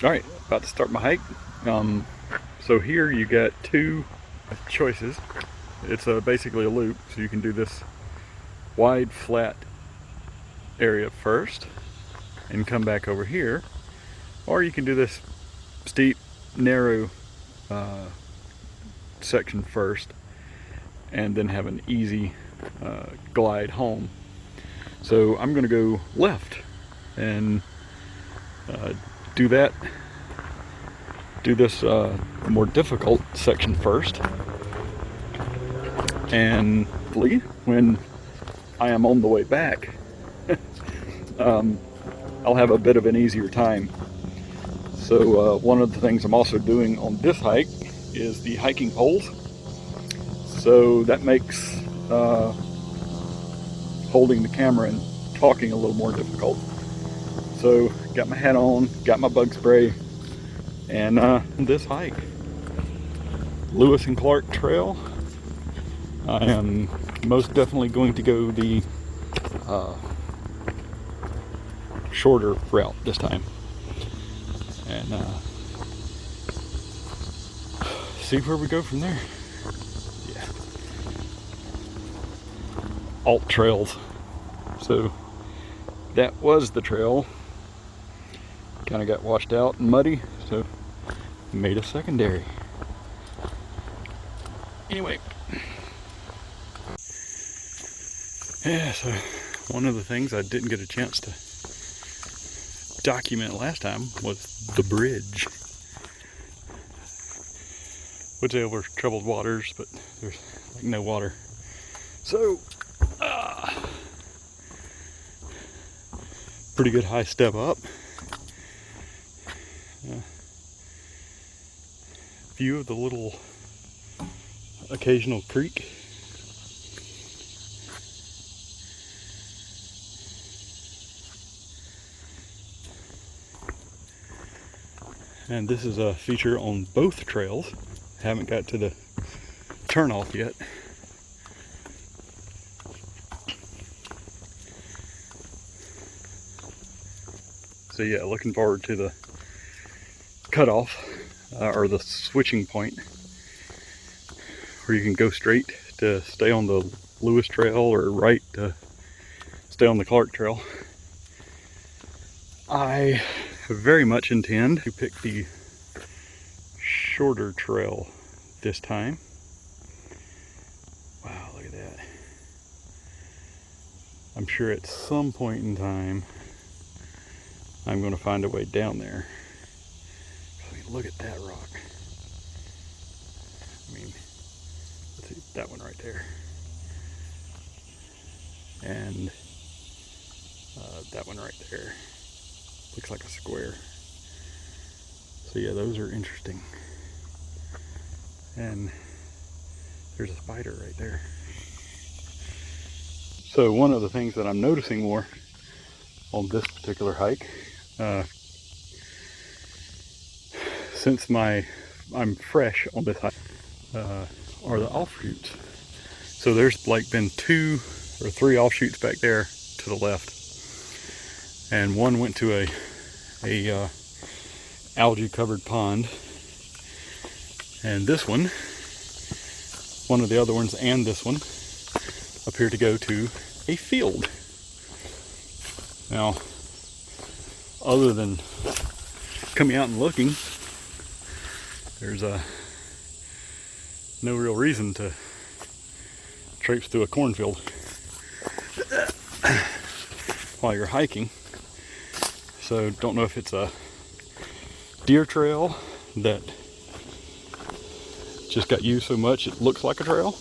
Alright, about to start my hike. So here you got two choices. It's basically a loop, so you can do this wide, flat area first and come back over here, or you can do this steep, narrow section first and then have an easy glide home. So I'm going to go left and do that. Do this more difficult section first, and when I am on the way back, I'll have a bit of an easier time. So one of the things I'm also doing on this hike is the hiking poles. So that makes holding the camera and talking a little more difficult. So got my hat on, got my bug spray, and this hike, Lewis and Clark Trail. I am most definitely going to go the shorter route this time, and see where we go from there. Yeah, alt trails. So that was the trail. Kind of got washed out and muddy, so made a secondary. Anyway, yeah, so one of the things I didn't get a chance to document last time was the bridge. Would say over troubled waters, but there's like no water. So, pretty good high step up. View of the little occasional creek. And this is a feature on both trails. Haven't got to the turnoff yet. So yeah, looking forward to the cutoff, or the switching point, where you can go straight to stay on the Lewis Trail or right to stay on the Clark Trail. I very much intend to pick the shorter trail this time. Wow, look at that. I'm sure at some point in time I'm going to find a way down there. I mean, look at that rock. I mean, let's see, that one right there. And that one right there. Looks like a square. So yeah, those are interesting. And there's a spider right there. So one of the things that I'm noticing more on this particular hike, since I'm fresh on this hike, are the offshoots. So there's like been 2 or 3 offshoots back there to the left, and one went to a algae covered pond, and this one of the other ones, and this one appear to go to a field. Now, other than coming out and looking, there's no real reason to traipse through a cornfield while you're hiking. So don't know if it's a deer trail that just got used so much it looks like a trail,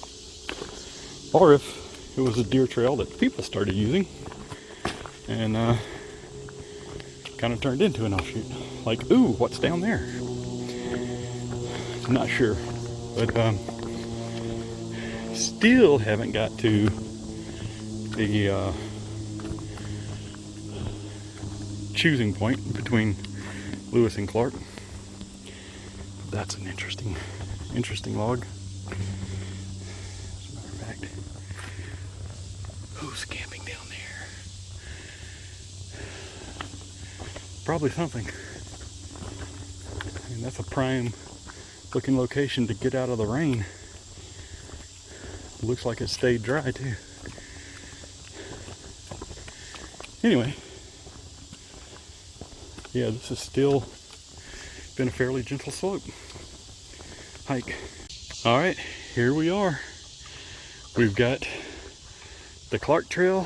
or if it was a deer trail that people started using and kind of turned into an offshoot. Like, ooh, what's down there? Not sure, but still haven't got to the choosing point between Lewis and Clark. That's an interesting log. As a matter of fact, who's camping down there? Probably something. that's a prime looking location to get out of the rain. Looks like it stayed dry too. Anyway, yeah, this has still been a fairly gentle slope hike. All right, here we are. We've got the Clark Trail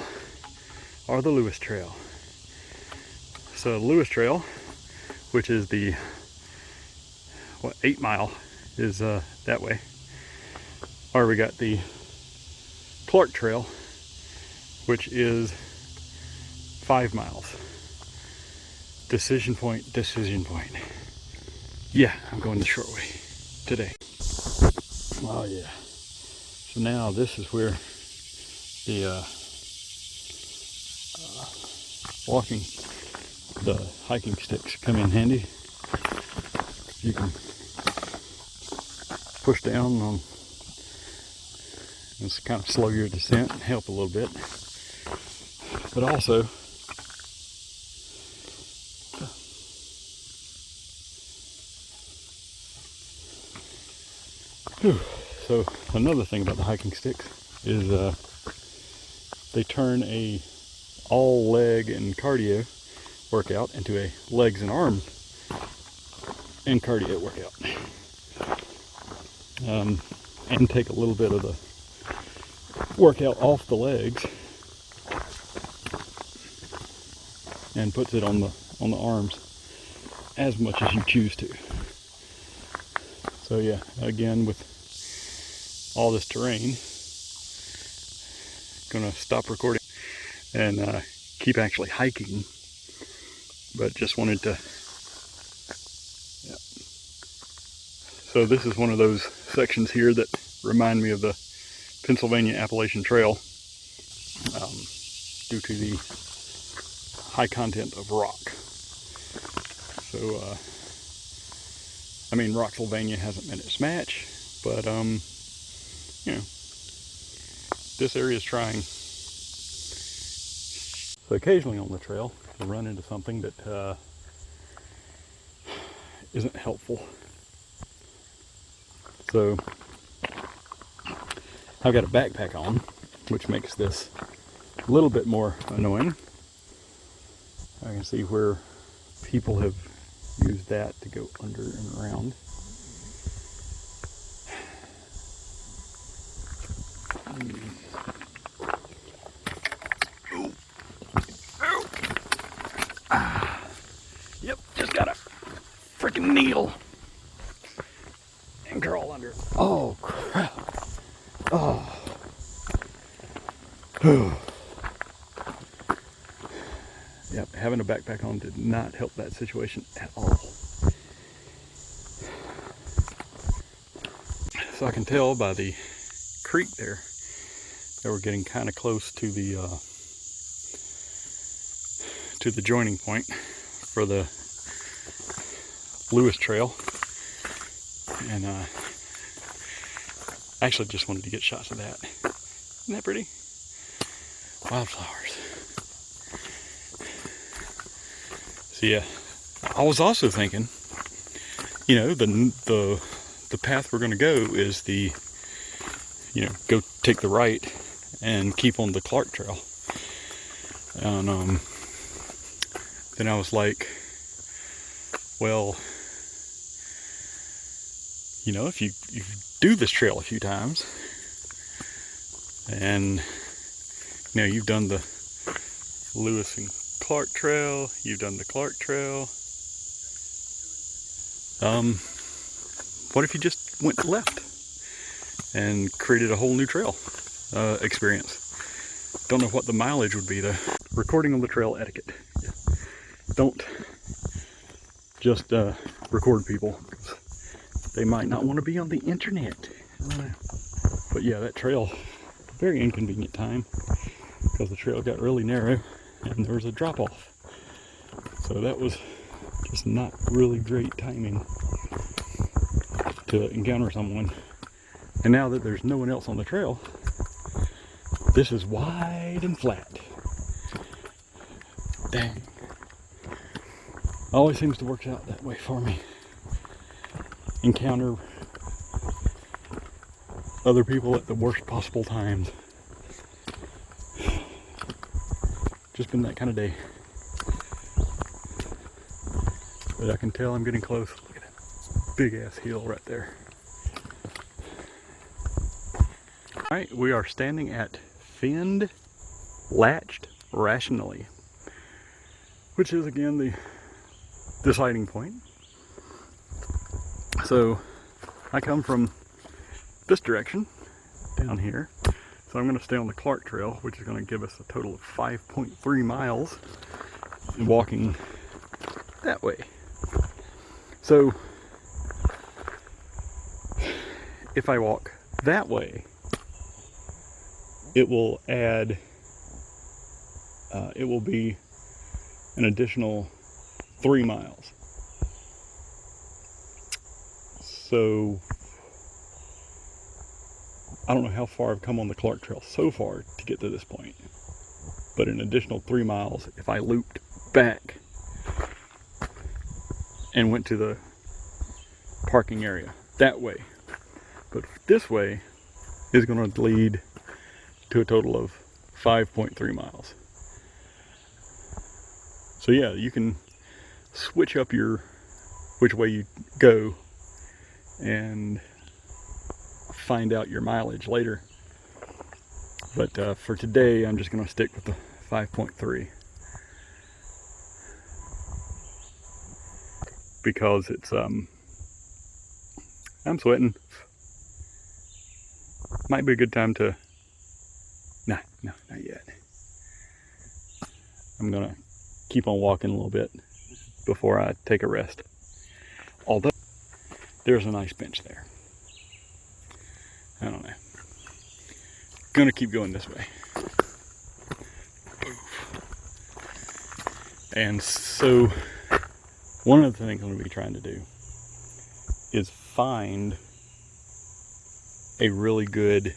or the Lewis Trail. So the Lewis Trail, which is the 8 mile, is that way. Or we got the Clark Trail, which is 5 miles. Decision point, decision point. Yeah, I'm going the short way today. Oh yeah. So now this is where the hiking sticks come in handy. You can push down on, and kind of slow your descent and help a little bit. But also, so another thing about the hiking sticks is they turn a all leg and cardio workout into a legs and arms and cardio workout, and take a little bit of the workout off the legs and puts it on the arms as much as you choose to. So yeah, again, with all this terrain, gonna stop recording and keep actually hiking, but just wanted to, yeah. So this is one of those sections here that remind me of the Pennsylvania Appalachian Trail, due to the high content of rock. So I mean, Rocksylvania hasn't been its match, but you know, this area is trying. So occasionally on the trail, you'll run into something that isn't helpful. So I've got a backpack on, which makes this a little bit more annoying. I can see where people have used that to go under and around. Yep, just got a freaking needle and crawl under. Oh crap! Oh. Yep, having a backpack on did not help that situation at all. So I can tell by the creek there that we're getting kind of close to the joining point for the Lewis Trail, and I actually just wanted to get shots of that. Isn't that pretty? Wildflowers. So yeah, I was also thinking, you know, the path we're going to go is the, you know, go take the right and keep on the Clark Trail. And then I was like, well, you know, if you do this trail a few times, and you know, you've done the Lewis and Clark Trail, you've done the Clark Trail, what if you just went left and created a whole new trail experience? Don't know what the mileage would be though. Recording on the trail etiquette. Yeah. Don't just record people. They might not want to be on the internet. But yeah, that trail, very inconvenient time, because the trail got really narrow and there was a drop off. So that was just not really great timing to encounter someone. And now that there's no one else on the trail, this is wide and flat. Dang. Always seems to work out that way for me. encounter other people at the worst possible times. Just been that kind of day. But I can tell I'm getting close. Look at that big ass hill right there. Alright, we are standing at finned latched rationally, which is again the deciding point. So I come from this direction down here, so I'm going to stay on the Clark Trail, which is going to give us a total of 5.3 miles walking that way. So if I walk that way, it will add, it will be an additional 3 miles. So I don't know how far I've come on the Clark Trail so far to get to this point, but an additional 3 miles if I looped back and went to the parking area that way. But this way is going to lead to a total of 5.3 miles. So yeah, you can switch up your which way you go and find out your mileage later. But for today, I'm just going to stick with the 5.3 because it's I'm sweating. Might be a good time to no, not yet. I'm gonna keep on walking a little bit before I take a rest. Although there's a nice bench there. I don't know. Gonna keep going this way. And so one of the things I'm gonna be trying to do is find a really good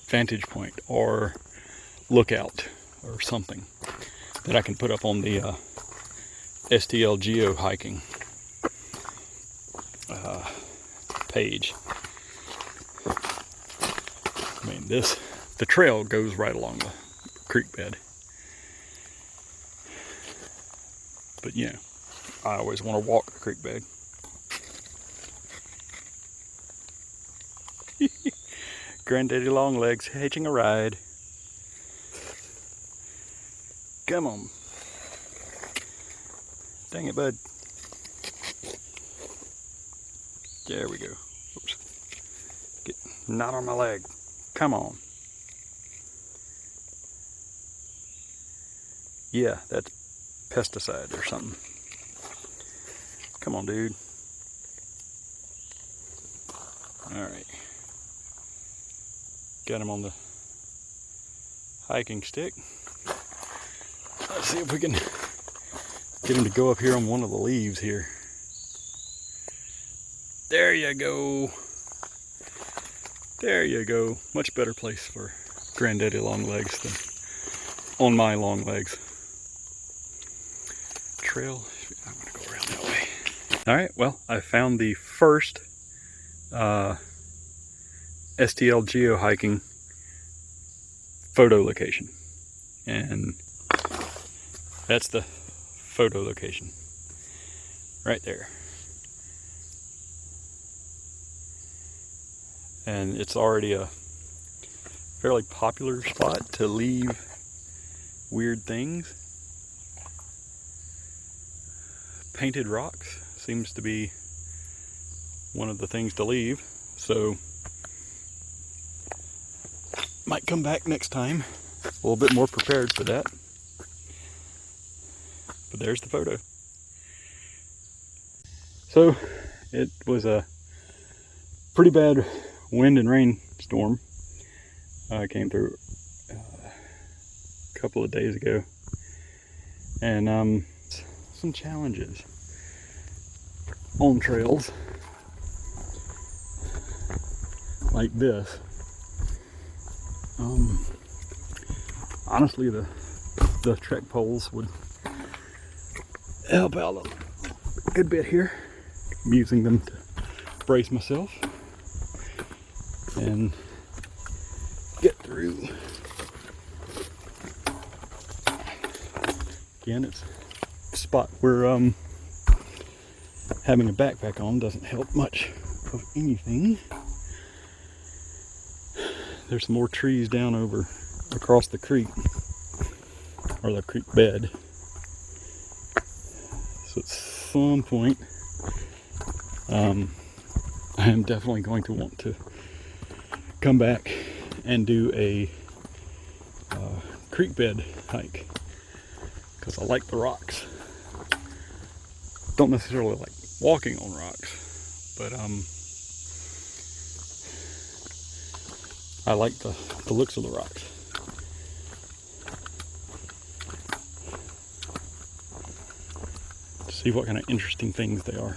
vantage point or lookout or something that I can put up on the STL Geo hiking page. I mean, the trail goes right along the creek bed. But you know, I always want to walk the creek bed. Granddaddy Longlegs hitching a ride. Come on. Dang it, bud. There we go. Oops. Get not on my leg. Come on. Yeah, that's pesticide or something. Come on, dude. Alright. Got him on the hiking stick. Let's see if we can get him to go up here on one of the leaves here. There you go. There you go. Much better place for Granddaddy Longlegs than on my long legs. Trail. I'm going to go around that way. Alright, well, I found the first STL Geo hiking photo location, and that's the photo location right there, and it's already a fairly popular spot to leave weird things. Painted rocks seems to be one of the things to leave, so might come back next time a little bit more prepared for that. But there's the photo. So it was a pretty bad wind and rain storm. Came through a couple of days ago, and some challenges on trails like this. Honestly, the trek poles would help out a good bit here. I'm using them to brace myself and get through. Again, it's a spot where having a backpack on doesn't help much of anything. There's some more trees down over across the creek, or the creek bed. So at some point, I am definitely going to want to come back and do a creek bed hike, because I like the rocks. Don't necessarily like walking on rocks, but I like the looks of the rocks. To see what kind of interesting things they are.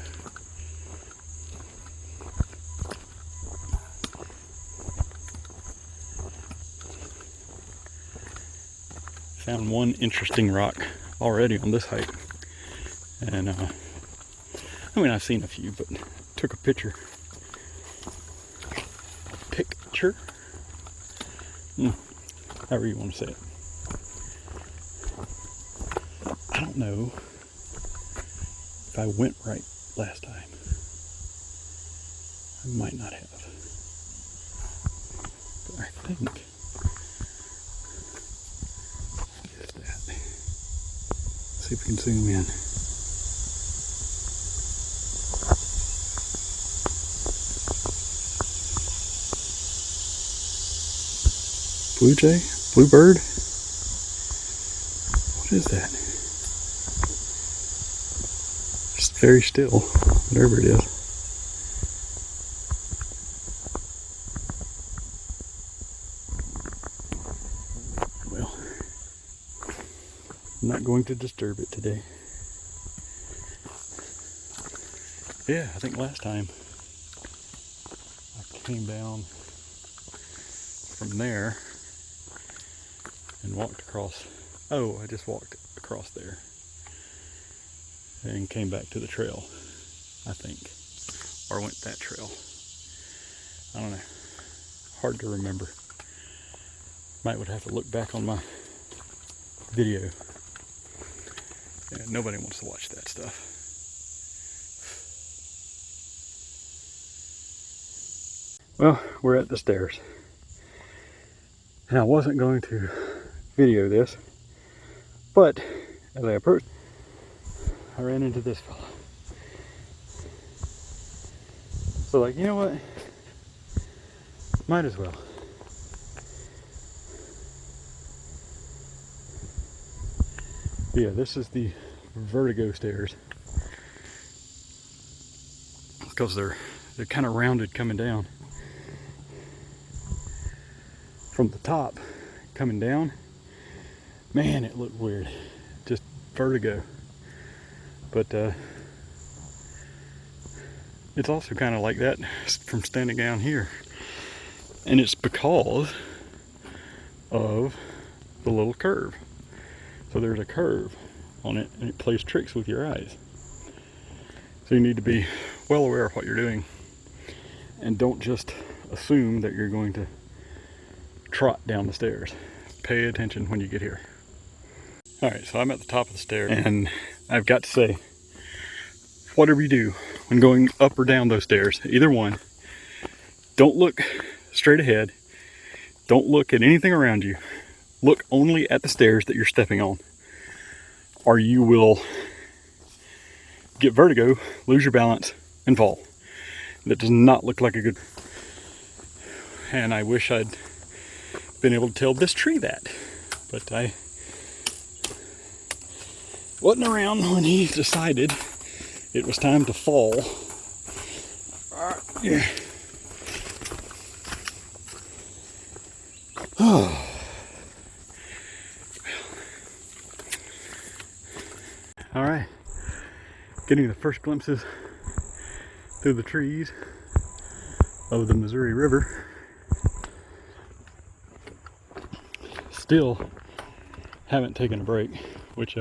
Found one interesting rock already on this hike, and I mean, I've seen a few, but took a picture. Picture? However you want to say it. I don't know if I went right last time. I might not have. But I think see if we can zoom in. Blue jay? Bluebird? What is that? Just very still, whatever it is. Well, I'm not going to disturb it today. Yeah, I think last time I came down from there and walked across. Oh, I just walked across there and came back to the trail, I think, or went that trail. I don't know. Hard to remember. Might would have to look back on my video. Yeah, nobody wants to watch that stuff. Well, we're at the stairs. And I wasn't going to video this, but as I approached, I ran into this fella. So like, you know what? Might as well. Yeah, this is the vertigo stairs. Because they're kind of rounded coming down. From the top coming down, man, it looked weird. Just vertigo. But it's also kind of like that from standing down here. And it's because of the little curve. So there's a curve on it, and it plays tricks with your eyes. So you need to be well aware of what you're doing, and don't just assume that you're going to trot down the stairs. Pay attention when you get here. Alright, so I'm at the top of the stairs, and I've got to say, whatever you do when going up or down those stairs, either one, don't look straight ahead. Don't look at anything around you. Look only at the stairs that you're stepping on, or you will get vertigo, lose your balance, and fall. That does not look like a good... And I wish I'd been able to tell this tree that, but I wasn't around when he decided it was time to fall. Yeah. Oh. All right, getting the first glimpses through the trees of the Missouri River. Still haven't taken a break, which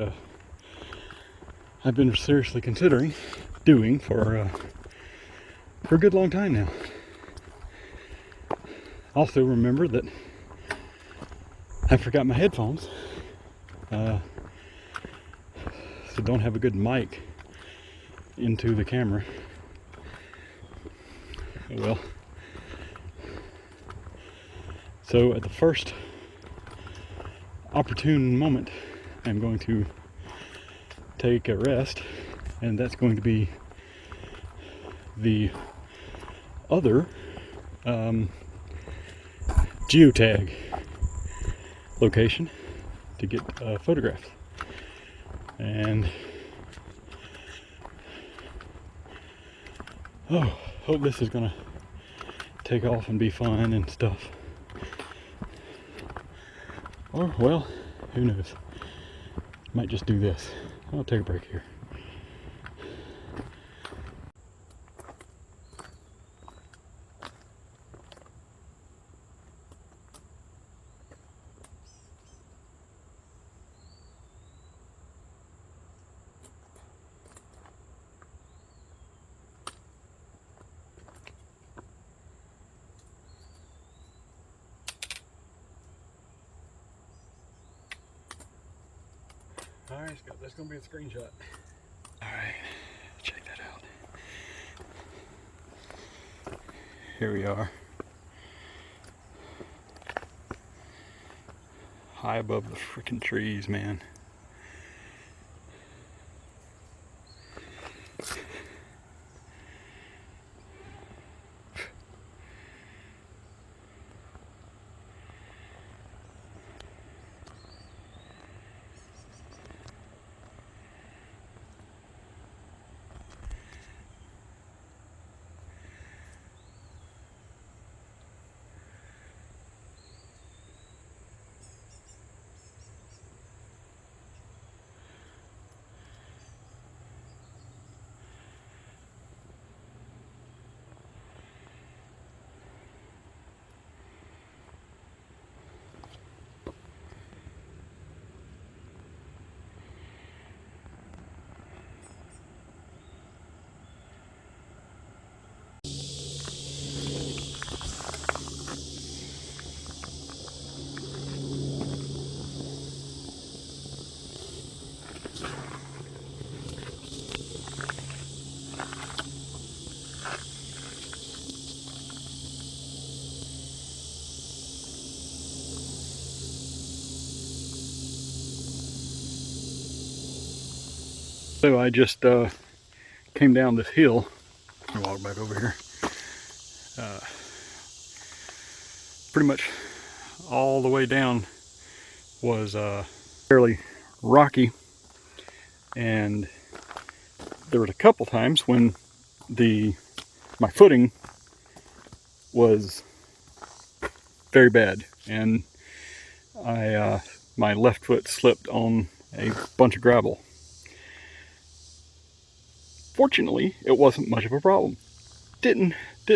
I've been seriously considering, doing for a good long time now. Also remember that I forgot my headphones, so don't have a good mic into the camera. Well, so at the first opportune moment, I'm going to take a rest, and that's going to be the other geotag location to get photographs. And hope this is gonna take off and be fun and stuff. Or, well, who knows? Might just do this. I'll take a break here. Alright, that's going to be a screenshot. Alright, check that out. Here we are. High above the freaking trees, man. So I just came down this hill. I'll walk back over here. Pretty much all the way down was fairly rocky, and there was a couple times when my footing was very bad, and my left foot slipped on a bunch of gravel. Fortunately, it wasn't much of a problem. Didn't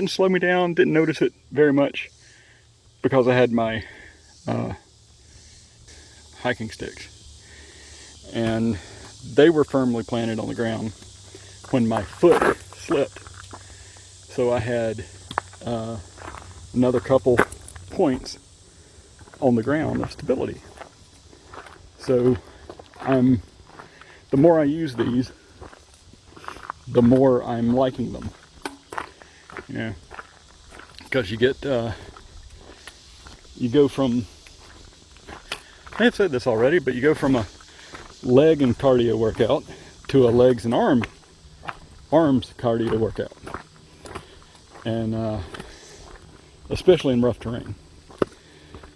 slow me down, didn't notice it very much because I had my hiking sticks. And they were firmly planted on the ground when my foot slipped. So I had another couple points on the ground of stability. So the more I use these, the more I'm liking them, you know, because you get, you go from, I have said this already, but you go from a leg and cardio workout to a legs and arms cardio workout, and especially in rough terrain.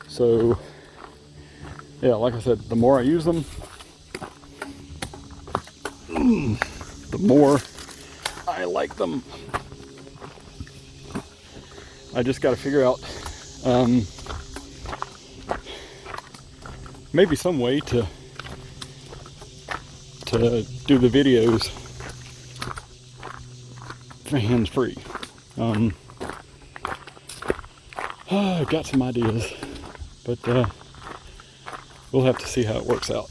So, yeah, like I said, the more I use them, the more I like them. I just got to figure out maybe some way to do the videos hands-free. I've got some ideas, but we'll have to see how it works out.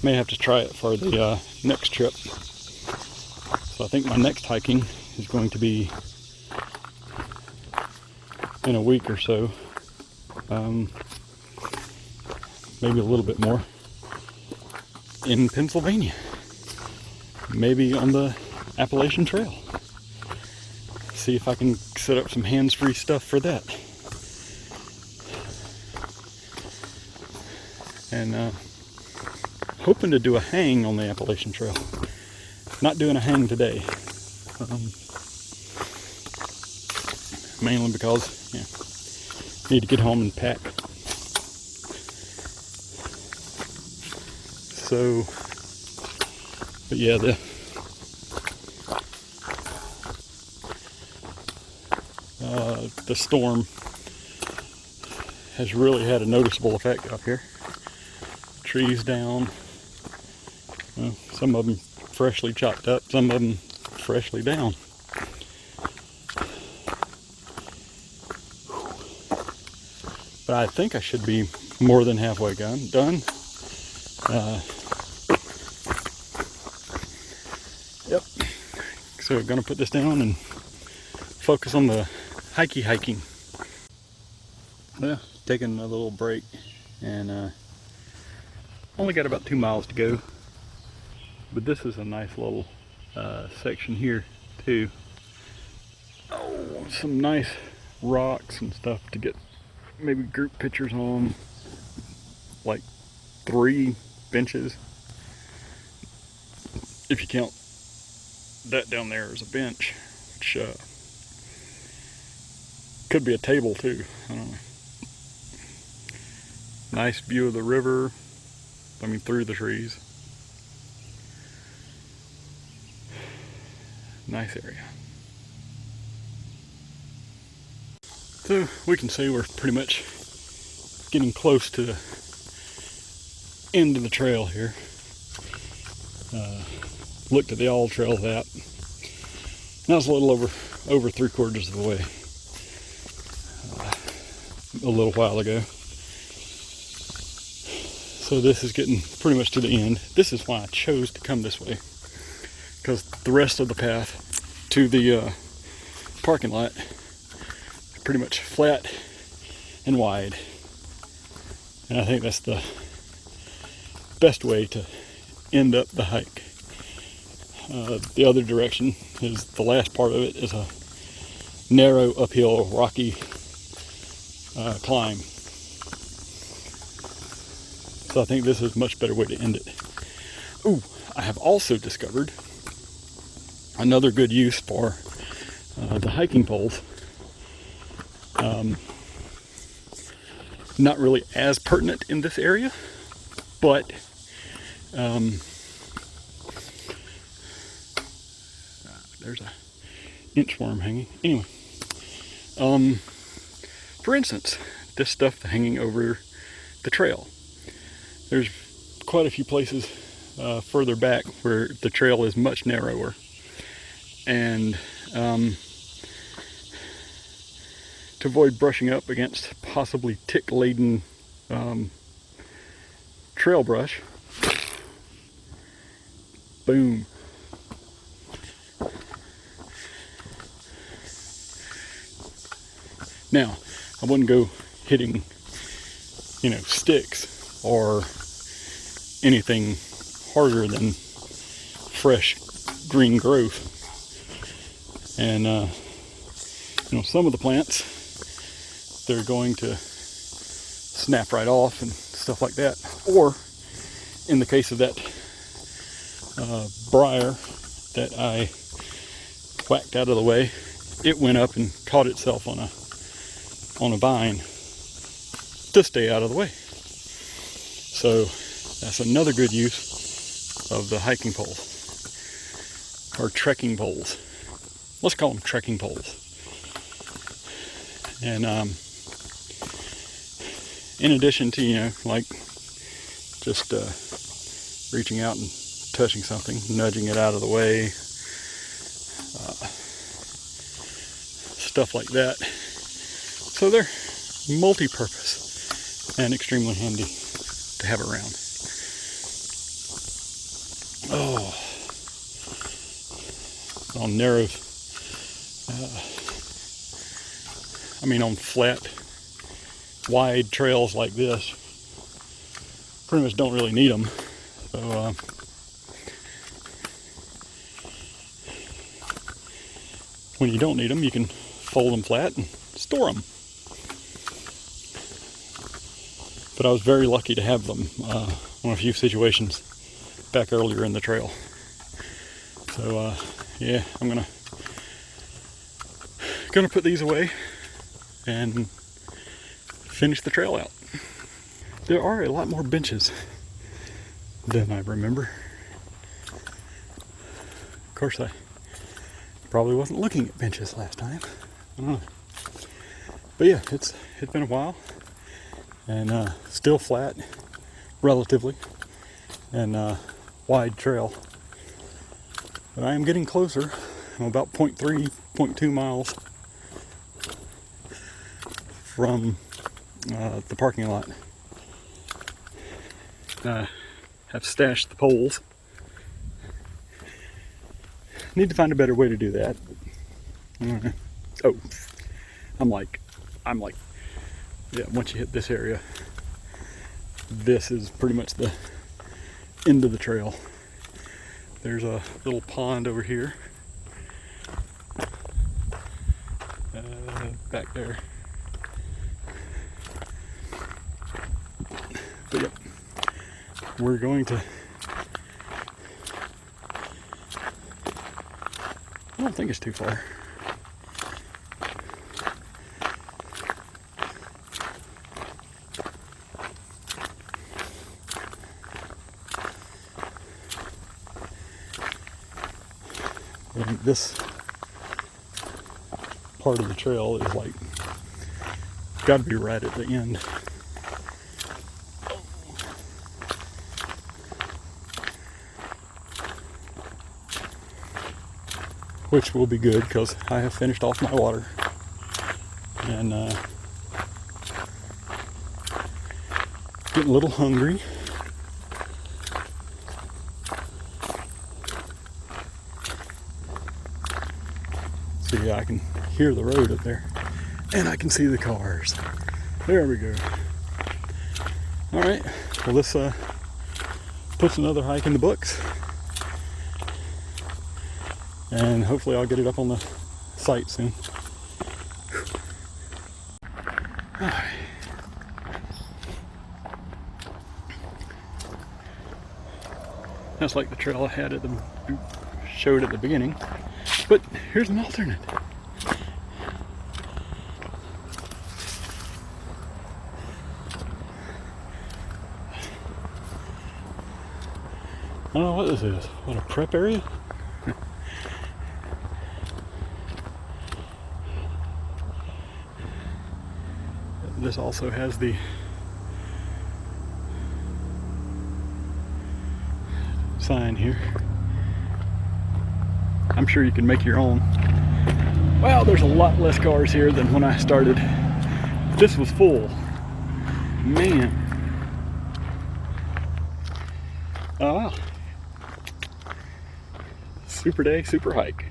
May have to try it for the next trip. So I think my next hiking is going to be in a week or so. Maybe a little bit more. In Pennsylvania. Maybe on the Appalachian Trail. See if I can set up some hands-free stuff for that. And hoping to do a hang on the Appalachian Trail. Not doing a hang today. Mainly because, yeah, need to get home and pack. So, but yeah, the storm has really had a noticeable effect up here. Trees down, some of them freshly chopped up, some of them freshly down. But I think I should be more than halfway done. Yep. So we're gonna put this down and focus on the hiking. Well, taking a little break, and only got about 2 miles to go. But this is a nice little section here too. Oh, some nice rocks and stuff to get maybe group pictures on. Like 3 benches, if you count that down there as a bench, which could be a table too. I don't know. Nice view of the river. I mean, through the trees. Nice area. So we can say we're pretty much getting close to the end of the trail here. Looked at the All Trails app. And I was a little over 3/4 of the way a little while ago. So this is getting pretty much to the end. This is why I chose to come this way, because the rest of the path to the parking lot is pretty much flat and wide, and I think that's the best way to end up the hike. The other direction is, the last part of it is a narrow uphill rocky climb. So I think this is a much better way to end it. Ooh, I have also discovered another good use for the hiking poles. Not really as pertinent in this area, but there's a inchworm hanging. Anyway, for instance, this stuff hanging over the trail. There's quite a few places further back where the trail is much narrower, and to avoid brushing up against possibly tick-laden trail brush, boom. Now, I wouldn't go hitting, sticks or anything harder than fresh green growth. And some of the plants, they're going to snap right off and stuff like that. Or in the case of that briar that I whacked out of the way, it went up and caught itself on a vine to stay out of the way. So that's another good use of the hiking poles, or trekking poles. Let's call them trekking poles. And in addition to, just reaching out and touching something, nudging it out of the way, stuff like that. So they're multi-purpose and extremely handy to have around. Oh, on narrow, on flat, wide trails like this, pretty much don't really need them. So when you don't need them, you can fold them flat and store them. But I was very lucky to have them on a few situations back earlier in the trail. So yeah, I'm gonna put these away and finish the trail out. There are a lot more benches than I remember. Of course, I probably wasn't looking at benches last time. I don't know. But yeah, it's been a while, and still flat, relatively, and wide trail. But I am getting closer. I'm about 0.3, 0.2 miles from the parking lot. Have stashed the poles. Need to find a better way to do that. Oh, I'm like, yeah, once you hit this area, this is pretty much the end of the trail. There's a little pond over here, back there. But yep, we're going to, I don't think it's too far. And this part of the trail is like, got to be right at the end. Which will be good because I have finished off my water, and getting a little hungry. So yeah, I can hear the road up there, and I can see the cars. There we go. All right, well, this puts another hike in the books, and hopefully I'll get it up on the site soon. All right. That's like the trail I had showed at the beginning, but here's an alternate. I don't know what this is. What, a prep area? This also has the sign here. I'm sure you can make your own. Well, there's a lot less cars here than when I started. This was full. Man. Oh wow. Super day, super hike.